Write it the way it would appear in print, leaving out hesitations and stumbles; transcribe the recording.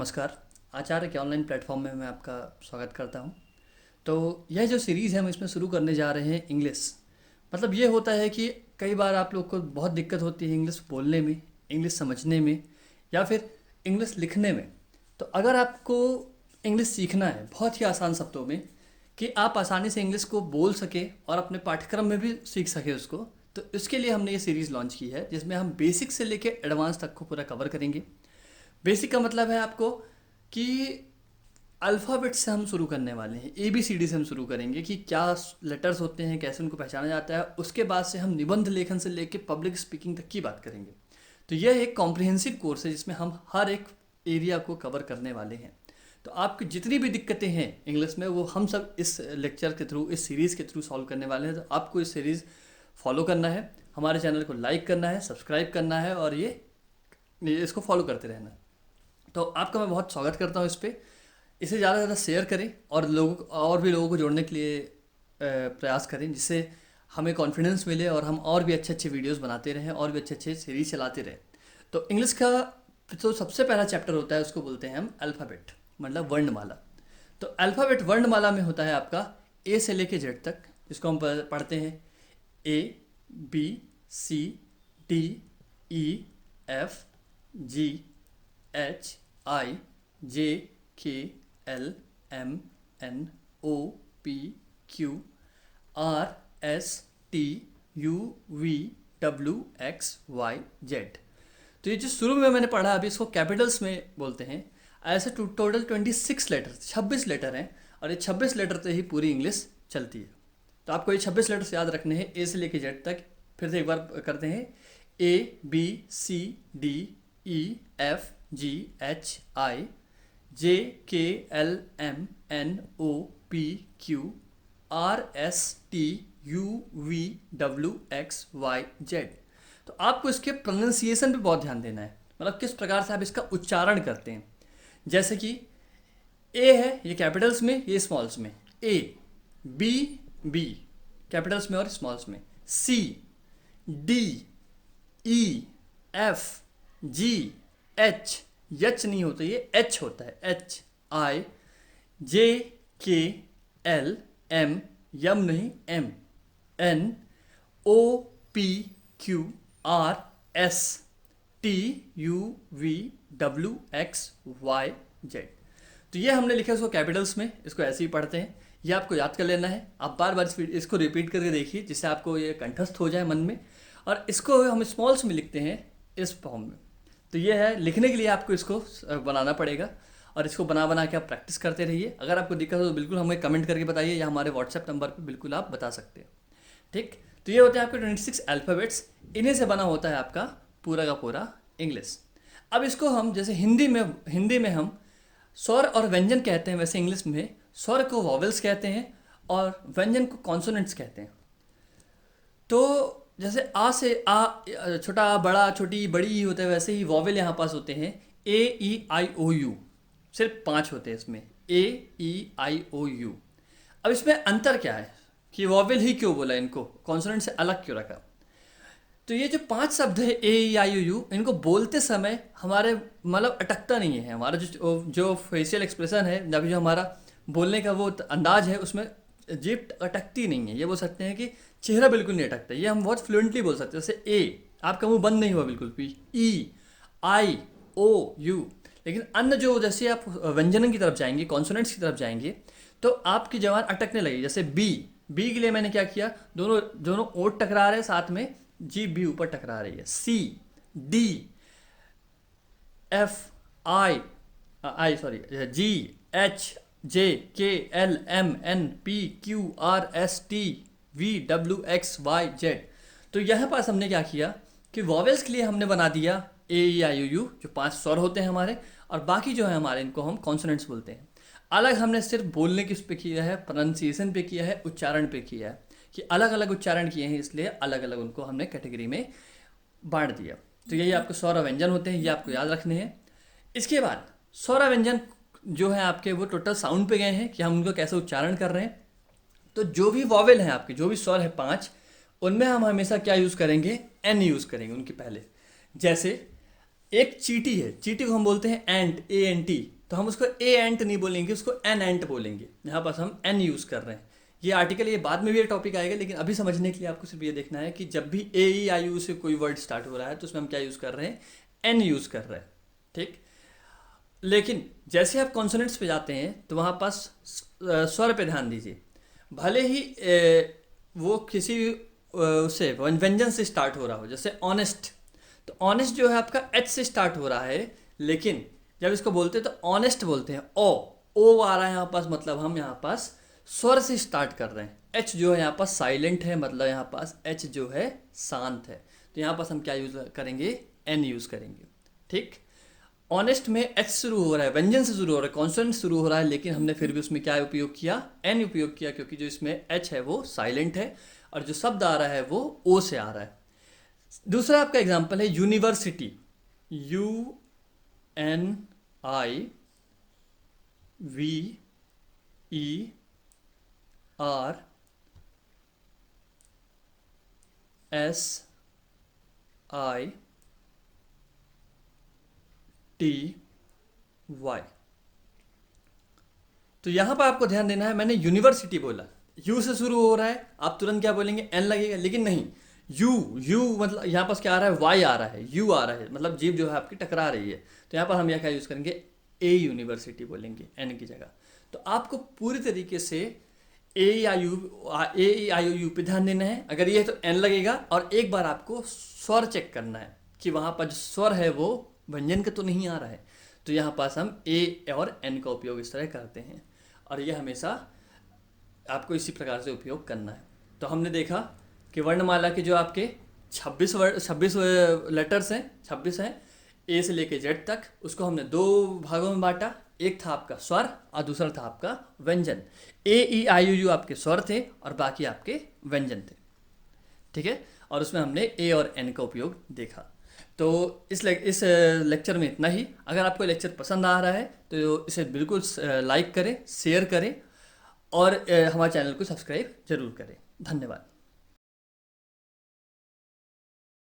नमस्कार। आचार्य के online platform में मैं आपका स्वागत करता हूं। तो यह जो सीरीज़ है हम इसमें शुरू करने जा रहे हैं इंग्लिश। मतलब ये होता है कि कई बार आप लोग को बहुत दिक्कत होती है इंग्लिश बोलने में, इंग्लिश समझने में या फिर इंग्लिश लिखने में। तो अगर आपको इंग्लिश सीखना है बहुत ही आसान शब्दों में कि आप आसानी से इंग्लिश को बोल सके और अपने पाठ्यक्रम में भी सीख सके उसको, तो इसके लिए हमने ये सीरीज़ लॉन्च की है जिसमें हम बेसिक से लेके एडवांस तक को पूरा कवर करेंगे। बेसिक का मतलब है आपको कि अल्फ़ाबेट से हम शुरू करने वाले हैं, ABCD से हम शुरू करेंगे कि क्या लेटर्स होते हैं, कैसे उनको पहचाना जाता है। उसके बाद से हम निबंध लेखन से लेके पब्लिक स्पीकिंग तक की बात करेंगे। तो यह एक कॉम्प्रिहेंसिव कोर्स है जिसमें हम हर एक एरिया को कवर करने वाले हैं। तो आपकी जितनी भी दिक्कतें हैं इंग्लिश में वो हम सब इस लेक्चर के थ्रू, इस सीरीज़ के थ्रू सॉल्व करने वाले हैं। तो आपको इस सीरीज़ फॉलो करना है, हमारे चैनल को लाइक करना है, सब्सक्राइब करना है और ये इसको फॉलो करते रहना है। तो आपका मैं बहुत स्वागत करता हूँ इस पर। इसे ज़्यादा से ज़्यादा शेयर करें और और भी लोगों को जोड़ने के लिए प्रयास करें, जिससे हमें कॉन्फिडेंस मिले और हम और भी अच्छे अच्छे वीडियोस बनाते रहें और भी अच्छे अच्छे सीरीज चलाते रहें। तो इंग्लिश का जो सबसे पहला चैप्टर होता है उसको बोलते हैं हम अल्फ़ाबेट, मतलब वर्णमाला। तो अल्फ़ाबेट वर्णमाला में होता है आपका A से लेके Z तक, जिसको हम पढ़ते हैं ABCDEFGHIJKLMNOPQRSTUVWXYZ। तो ये जो शुरू में मैंने पढ़ा अभी इसको कैपिटल्स में बोलते हैं। ऐसे टोटल 26 लेटर, 26 लेटर हैं और ये 26 लेटर से ही पूरी इंग्लिश चलती है। तो आपको ये 26 लेटर्स याद रखने हैं A से लेके Z तक। फिर से एक बार करते हैं ABCDEFGHIJKLMNOPQRSTUVWXYZ। तो आपको इसके प्रोनाउंसिएशन पे बहुत ध्यान देना है, मतलब किस प्रकार से आप इसका उच्चारण करते हैं। जैसे कि ए है, ये कैपिटल्स में, ये स्मॉल्स में। ए, बी कैपिटल्स में और स्मॉल्स में। सी, डी, ई, एफ, जी, एच, यच नहीं होता, ये एच होता है, एच, आई, जे, के, एल, एम, यम नहीं, M, N, O, P, Q, R, S, T, U, V, W, X, Y, Z. तो ये हमने लिखा है इसको कैपिटल्स में, इसको ऐसे ही पढ़ते हैं। ये आपको याद कर लेना है। आप बार बार इसको रिपीट करके देखिए जिससे आपको ये कंठस्थ हो जाए मन में। और इसको हम स्मॉल्स में लिखते हैं इस फॉर्म में। तो ये है, लिखने के लिए आपको इसको बनाना पड़ेगा और इसको बना बना के आप प्रैक्टिस करते रहिए। अगर आपको दिक्कत हो तो बिल्कुल हमें कमेंट करके बताइए या हमारे व्हाट्सएप नंबर पर बिल्कुल आप बता सकते हैं। ठीक, तो ये होते हैं आपके 26 अल्फ़ाबेट्स। इन्हीं से बना होता है आपका पूरा का पूरा इंग्लिश। अब इसको हम जैसे हिंदी में हम स्वर और व्यंजन कहते हैं, वैसे इंग्लिश में स्वर को वॉवेल्स कहते हैं और व्यंजन को कॉन्सोनेंट्स कहते हैं। तो जैसे आ से आ, छोटा आ, बड़ा, छोटी, बड़ी ई होता है, वैसे ही वॉवेल यहाँ पास होते हैं AEIOU। सिर्फ 5 होते हैं इसमें, AEIOU। अब इसमें अंतर क्या है कि वॉवेल ही क्यों बोला, इनको कॉन्सोनेंट से अलग क्यों रखा। तो ये जो 5 शब्द है AEIOU, इनको बोलते समय हमारे मतलब अटकता नहीं है। हमारा जो फेशियल एक्सप्रेशन है, जब जो हमारा बोलने का वो अंदाज है, उसमें जीभ अटकती नहीं है। ये बोल सकते हैं कि चेहरा बिल्कुल नहीं अटकता, ये हम बहुत फ्लुएंटली बोल सकते हैं। जैसे ए, आपका मुंह बंद नहीं हुआ बिल्कुल भी। EIOU। लेकिन अन्य जो, जैसे आप व्यंजन की तरफ जाएंगे, कॉन्सोनेंट्स की तरफ जाएंगे, तो आपकी जबान अटकने लगी। जैसे बी के लिए मैंने क्या किया, दोनों ओठ टकरा रहे हैं, साथ में जीभ भी ऊपर टकरा रही है। C, D, F, G, H, J, K, L, M, N, P, Q, R, S, T, V, W, X, Y, Z। तो यहाँ पास हमने क्या किया कि वॉवेल्स के लिए हमने बना दिया AEIOU, जो 5 स्वर होते हैं हमारे, और बाकी जो है हमारे, इनको हम कॉन्सोनेंट्स बोलते हैं। अलग हमने सिर्फ बोलने किस पे किया है, प्रोनाउंसिएशन पे किया है, उच्चारण पे किया है, कि अलग अलग उच्चारण किए हैं, इसलिए अलग अलग उनको हमने कैटेगरी में बांट दिया। तो यही आपको स्वर और व्यंजन होते हैं, ये आपको याद रखने हैं। इसके बाद स्वर और व्यंजन जो है आपके, वो टोटल साउंड पे गए हैं कि हम उनको कैसे उच्चारण कर रहे हैं। तो जो भी वॉवेल हैं आपके, जो भी स्वर है 5, उनमें हम हमेशा क्या यूज़ करेंगे, एन यूज़ करेंगे उनके पहले। जैसे एक चींटी है, चींटी को हम बोलते हैं एंट, ANT, तो हम उसको एंट नहीं बोलेंगे, उसको एंट बोलेंगे। यहाँ पास हम एन यूज़ कर रहे हैं। ये आर्टिकल, ये बाद में भी ये टॉपिक आएगा, लेकिन अभी समझने के लिए आपको सिर्फ ये देखना है कि जब भी AEIU से कोई वर्ड स्टार्ट हो रहा है तो उसमें हम क्या यूज़ कर रहे हैं, एन यूज़ कर रहे हैं, ठीक। लेकिन जैसे आप कॉन्सोनेंट्स पे जाते हैं तो वहाँ पास स्वर पे ध्यान दीजिए। भले ही वो किसी उससे व्यंजन से स्टार्ट हो रहा हो, जैसे ऑनेस्ट, तो ऑनेस्ट जो है आपका एच से स्टार्ट हो रहा है, लेकिन जब इसको बोलते हैं तो ऑनेस्ट बोलते हैं, ओ आ रहा है यहाँ पास, मतलब हम यहाँ पास स्वर से स्टार्ट कर रहे हैं। एच जो है यहाँ पास साइलेंट है, मतलब यहाँ पास एच जो है शांत है, तो यहाँ पास हम क्या यूज़ करेंगे, एन यूज़ करेंगे, ठीक। ऑनेस्ट में एच शुरू हो रहा है, व्यंजन से शुरू हो रहा है, कॉन्सोनेंट शुरू हो रहा है, लेकिन हमने फिर भी उसमें क्या उपयोग किया, एन उपयोग किया, क्योंकि जो इसमें एच है वो साइलेंट है और जो शब्द आ रहा है वो ओ से आ रहा है। दूसरा आपका एग्जाम्पल है यूनिवर्सिटी, UNIVERSITY। तो यहां पर आपको ध्यान देना है, मैंने यूनिवर्सिटी बोला, यू से शुरू हो रहा है, आप तुरंत क्या बोलेंगे, एन लगेगा, लेकिन नहीं, यू मतलब यहाँ पास क्या आ रहा है, वाई आ रहा है, यू आ रहा है, मतलब जीभ जो है आपकी टकरा रही है, तो यहाँ पर हम यह क्या यूज़ करेंगे, ए यूनिवर्सिटी बोलेंगे एन की जगह। तो आपको पूरी तरीके से AEIOU पे ध्यान देना है। अगर ये है तो एन लगेगा, और एक बार आपको स्वर चेक करना है कि वहाँ पर जो स्वर है वो व्यंजन का तो नहीं आ रहा है, तो यहाँ पास हम ए और एन का उपयोग इस तरह करते हैं, और यह हमेशा आपको इसी प्रकार से उपयोग करना है। तो हमने देखा कि वर्णमाला के जो आपके 26 लेटर्स हैं, 26 हैं, ए से लेके जेड तक, उसको हमने दो भागों में बांटा। एक था आपका स्वर और दूसरा था आपका व्यंजन। AEIOU आपके स्वर थे और बाकी आपके व्यंजन थे, ठीक है। और उसमें हमने ए और एन का उपयोग देखा। तो इस लेक्चर में इतना ही। अगर आपको लेक्चर पसंद आ रहा है तो इसे बिल्कुल लाइक करें, शेयर करें और हमारे चैनल को सब्सक्राइब जरूर करें। धन्यवाद।